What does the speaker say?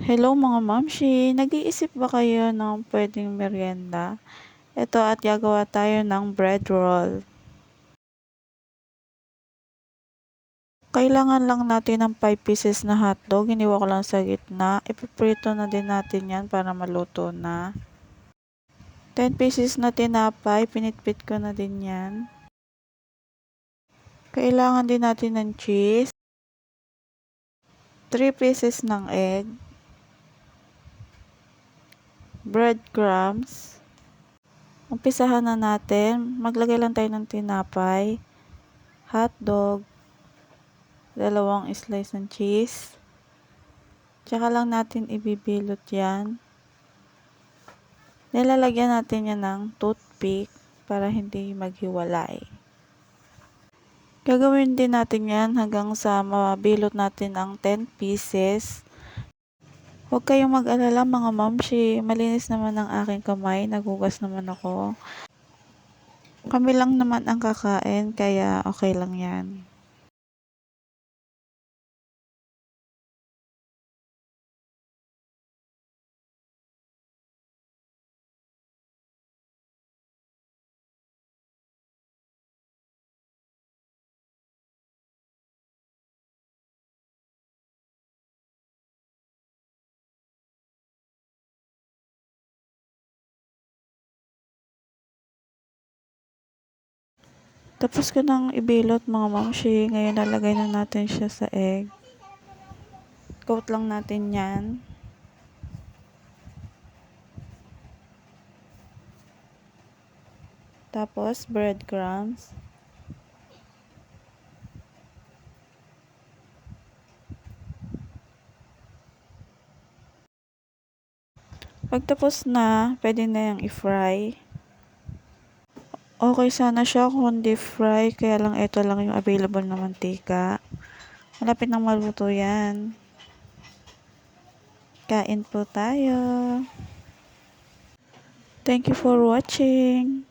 Hello mga mamshi, nag-iisip ba kayo ng pwedeng merienda? Ito at gagawa tayo ng bread roll. Kailangan lang natin ng 5 pieces na hotdog, iniwa ko lang sa gitna. Ipiprito na din natin yan para maluto na. 10 pieces na tinapay, pinitpit ko na din yan. Kailangan din natin ng cheese. 3 pieces ng egg. Breadcrumbs. Umpisahan na natin. Maglagay lang tayo ng tinapay, hotdog, 2 slice ng cheese. Tsaka lang natin ibibilot yan. Nilalagyan natin yan ng toothpick para hindi maghiwalay. Gagawin din natin yan hanggang sa mabilot natin ang 10 pieces. Huwag kayong mag-alala mga mamshi, malinis naman ang aking kamay, nagugas naman ako. Kami lang naman ang kakain, kaya okay lang yan. Tapos ko nang ibilot mga mamshi, ngayon lalagay na natin siya sa egg. Coat lang natin yan. Tapos breadcrumbs. Pagtapos na, pwede na yung i-fry. Okay sana siya kung deep fry, kaya lang ito lang yung available na mantika. Malapit nang maluto yan. Kain po tayo. Thank you for watching.